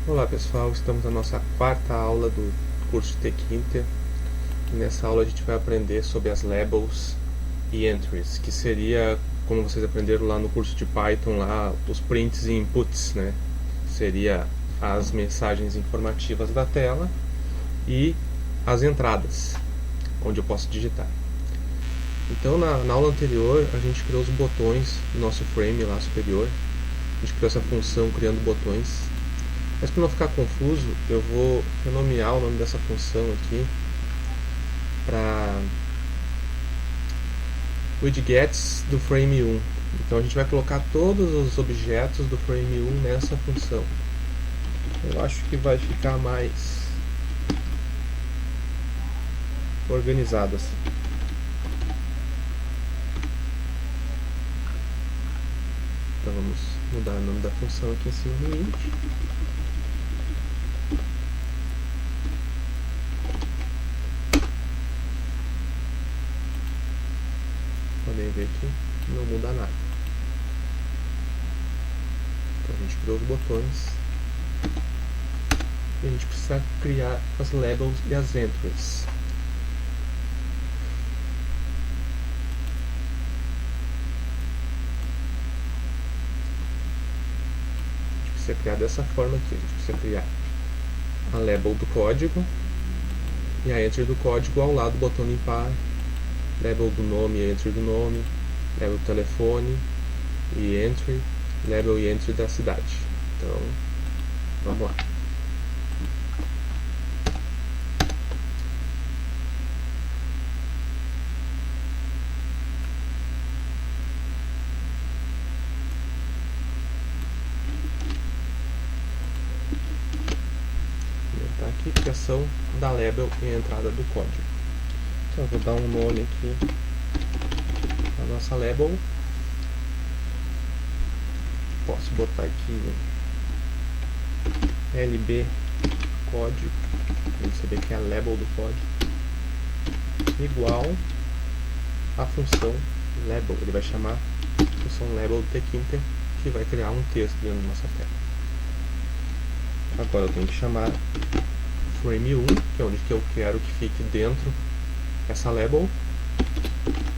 Olá pessoal, estamos na nossa quarta aula do curso de Tkinter. Nessa aula a gente vai aprender sobre as labels e entries, que seria, como vocês aprenderam lá no curso de Python, lá, os prints e inputs, né? Seria as mensagens informativas da tela e as entradas, onde eu posso digitar. Então na aula anterior a gente criou os botões do nosso frame lá superior. A gente criou essa função criando botões. Mas para não ficar confuso, eu vou renomear o nome dessa função aqui para widgets do frame 1. Então a gente vai colocar todos os objetos do frame 1 nessa função. Eu acho que vai ficar mais organizado assim. Então vamos mudar o nome da função aqui em cima no int. Podem ver que não muda nada. Então a gente criou os botões e a gente precisa criar as labels e as entries. A gente precisa criar dessa forma aqui. A gente precisa criar a label do código e a entry do código ao lado do botão limpar, label do nome e entry do nome, label do telefone e entry, label e entry da cidade. Então, vamos lá. Tá aqui, criação da label e entrada do código. Então, eu vou dar um nome aqui na nossa label. Posso botar aqui lb código, para você ver que é a label do código, igual a função label. Ele vai chamar a função label do Tkinter, que vai criar um texto dentro da nossa tela. Agora eu tenho que chamar frame 1, que é onde que eu quero que fique dentro essa label,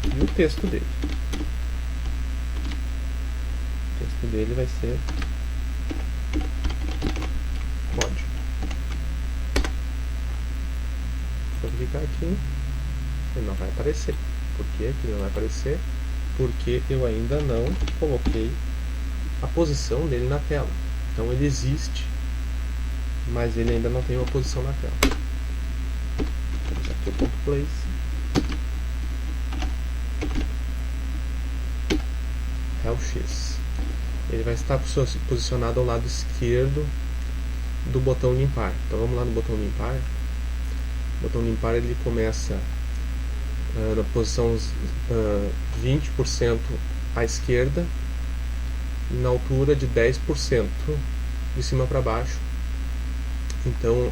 e o texto dele. O texto dele vai ser código. Se eu clicar aqui, ele não vai aparecer. Por que ele não vai aparecer? Porque eu ainda não coloquei a posição dele na tela. Então ele existe, mas ele ainda não tem uma posição na tela. Temos aqui o ponto place. X. Ele vai estar posicionado ao lado esquerdo do botão limpar. Então vamos lá no botão limpar. O botão limpar ele começa na posição 20% à esquerda e na altura de 10% de cima para baixo. Então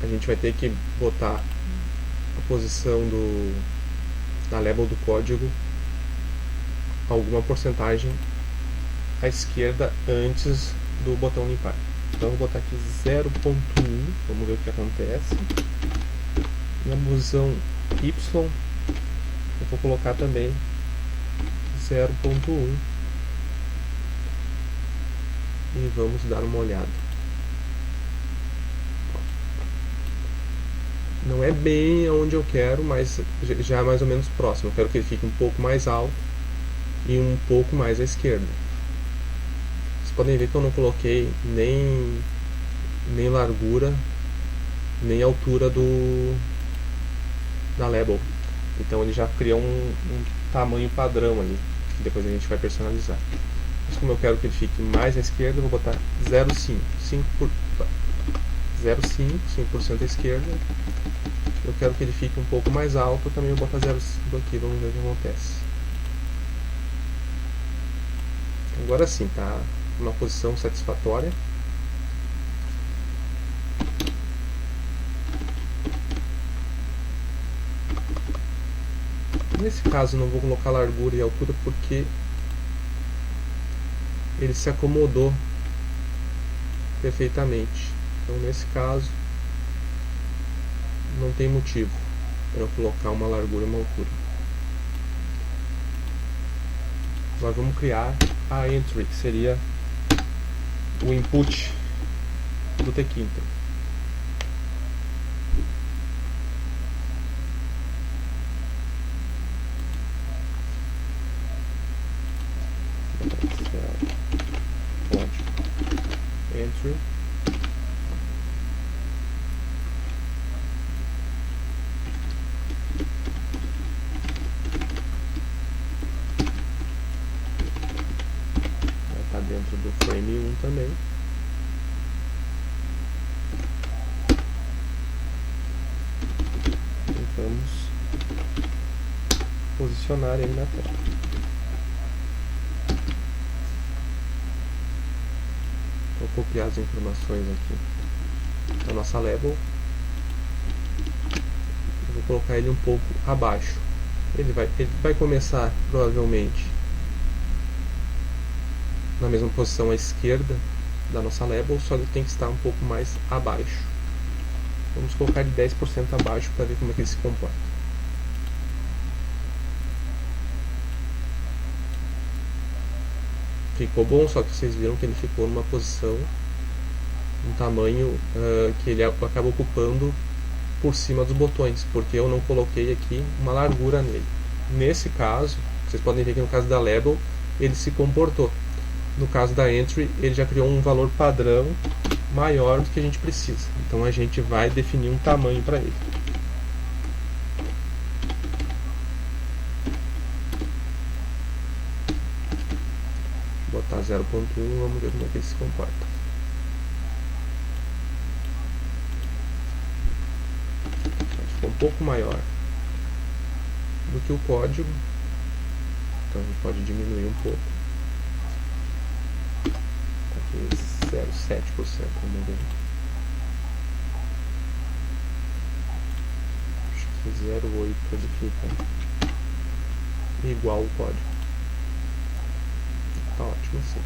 a gente vai ter que botar a posição da label do código alguma porcentagem à esquerda antes do botão limpar. Então eu vou botar aqui 0.1, vamos ver o que acontece. Na posição Y eu vou colocar também 0.1 e vamos dar uma olhada. Não é bem onde eu quero, mas já é mais ou menos próximo. Eu quero que ele fique um pouco mais alto e um pouco mais à esquerda. Vocês podem ver que eu não coloquei nem largura, nem altura da label. Então ele já criou um tamanho padrão ali, que depois a gente vai personalizar. Mas como eu quero que ele fique mais à esquerda, eu vou botar 0,5. 5% à esquerda. Eu quero que ele fique um pouco mais alto, também vou botar 0,5 aqui, vamos ver o que acontece. Agora sim, está numa posição satisfatória. Nesse caso não vou colocar largura e altura porque ele se acomodou perfeitamente. Então nesse caso não tem motivo para eu colocar uma largura e uma altura. Agora vamos criar a entry, que seria o input do tquinter. Entry. Vai estar dentro do frame 1 também. E vamos posicionar ele na tela. Vou copiar as informações aqui da nossa label. Eu vou colocar ele um pouco abaixo. Ele vai começar provavelmente na mesma posição à esquerda da nossa label, só que tem que estar um pouco mais abaixo. Vamos colocar ele 10% abaixo para ver como é que ele se comporta. Ficou bom, só que vocês viram que ele ficou numa posição, um tamanho que ele acaba ocupando por cima dos botões, porque eu não coloquei aqui uma largura nele. Nesse caso, vocês podem ver que no caso da label ele se comportou. No caso da entry, ele já criou um valor padrão maior do que a gente precisa. Então a gente vai definir um tamanho para ele. Botar 0.1, vamos ver como é que ele se comporta. Ficou um pouco maior do que o código, então a gente pode diminuir um pouco. Aqui 0,7%, vamos ver. Acho que 0,8 ele fica igual ao código. Tá ótimo assim.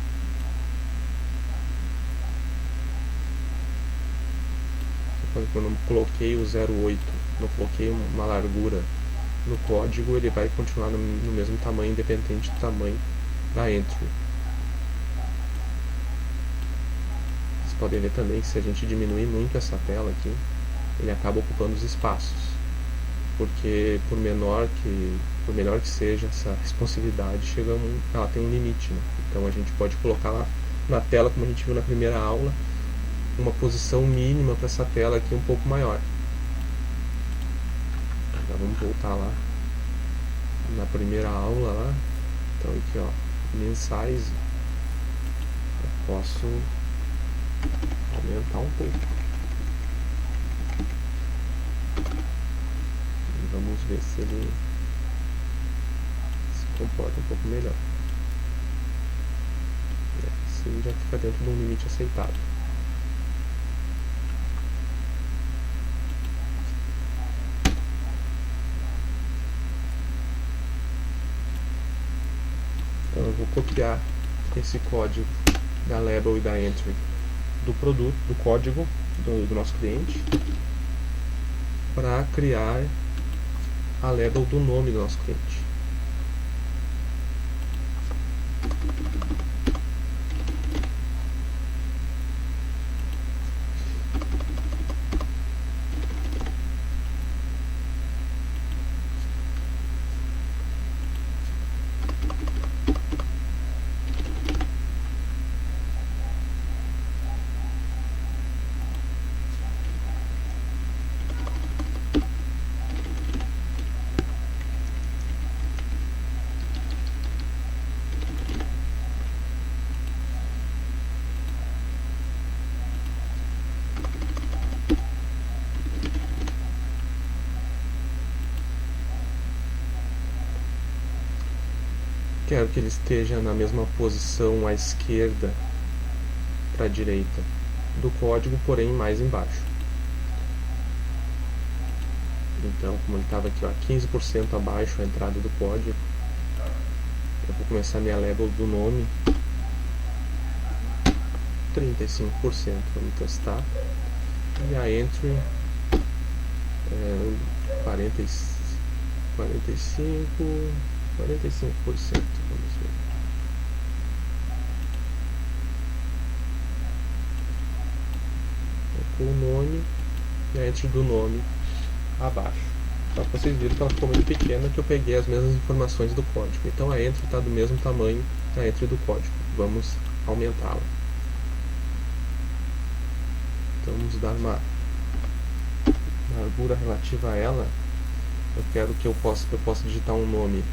Quando eu não coloquei o 0,8, não coloquei uma largura no código, ele vai continuar no mesmo tamanho, independente do tamanho da entry. Vocês podem ver também que se a gente diminuir muito essa tela aqui, ele acaba ocupando os espaços, porque por melhor que seja essa responsividade, ela tem um limite, né? Então a gente pode colocar lá na tela, como a gente viu na primeira aula, uma posição mínima para essa tela aqui um pouco maior. Agora vamos voltar lá na primeira aula lá. Então aqui, ó, min size, eu posso aumentar um pouco. E vamos ver se ele se comporta um pouco melhor. Assim já fica dentro de um limite aceitável. Então eu vou copiar esse código da label e da entry do produto, do código do nosso cliente, para criar a label do nome do nosso cliente. Quero que ele esteja na mesma posição à esquerda para a direita do código, porém mais embaixo. Então, como ele estava aqui, ó, 15% abaixo a entrada do código, eu vou começar minha label do nome 35%, vamos testar. E a entry 45%, vamos ver. O nome e a entry do nome abaixo. Só que vocês viram que ela ficou muito pequena, que eu peguei as mesmas informações do código. Então a entry está do mesmo tamanho da entry do código. Vamos aumentá-la. Então vamos dar uma largura relativa a ela. Eu quero que eu possa digitar um nome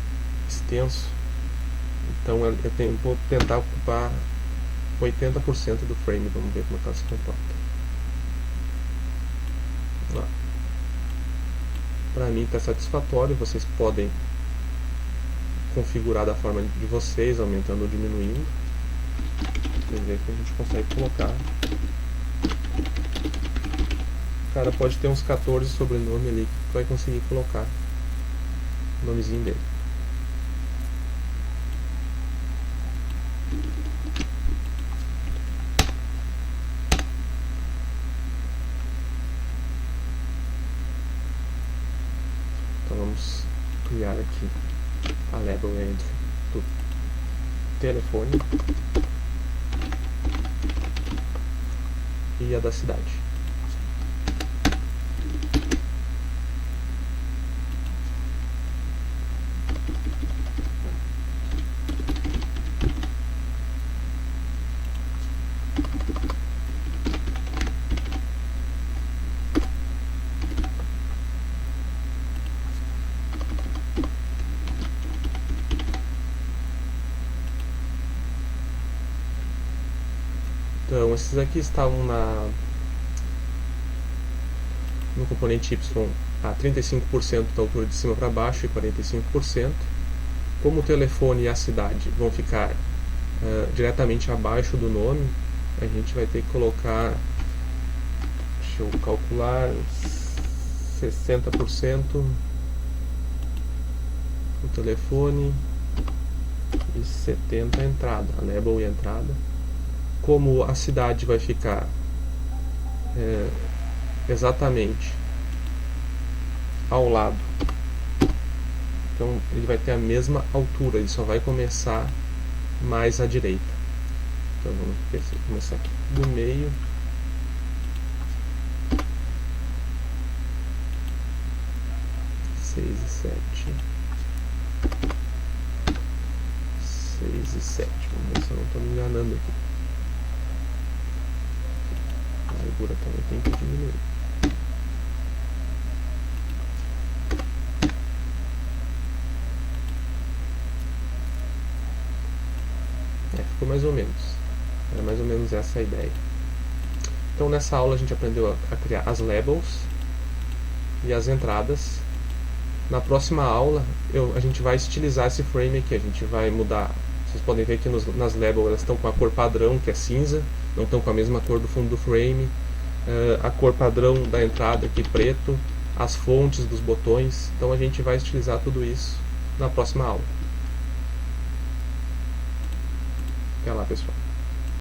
extenso. Então vou tentar ocupar 80% do frame. Vamos ver como é que ela se comporta. Para mim está satisfatório. Vocês podem configurar da forma de vocês, aumentando ou diminuindo. Vocês veem que a gente consegue colocar. O cara pode ter uns 14 sobrenomes ali que vai conseguir colocar o nomezinho dele. Então vamos criar aqui a label entry do telefone e a da cidade. Então, esses aqui estavam no componente Y a 35% da altura de cima para baixo e 45%. Como o telefone e a cidade vão ficar diretamente abaixo do nome, a gente vai ter que colocar, deixa eu calcular, 60% no telefone e 70% a entrada, a label e a entrada. Como a cidade vai ficar exatamente ao lado, então ele vai ter a mesma altura, ele só vai começar mais à direita. Então vamos começar aqui do meio. Seis e 7. Vamos ver se eu não estou me enganando aqui. A largura também tem que diminuir. Ficou mais ou menos. Era mais ou menos essa a ideia. Então nessa aula a gente aprendeu a criar as labels e as entradas. Na próxima aula a gente vai estilizar esse frame aqui. A gente vai mudar. Vocês podem ver que nas labels elas estão com a cor padrão, que é cinza. Não estão com a mesma cor do fundo do frame. A cor padrão da entrada aqui preto. As fontes dos botões. Então a gente vai estilizar tudo isso na próxima aula. Até lá, pessoal.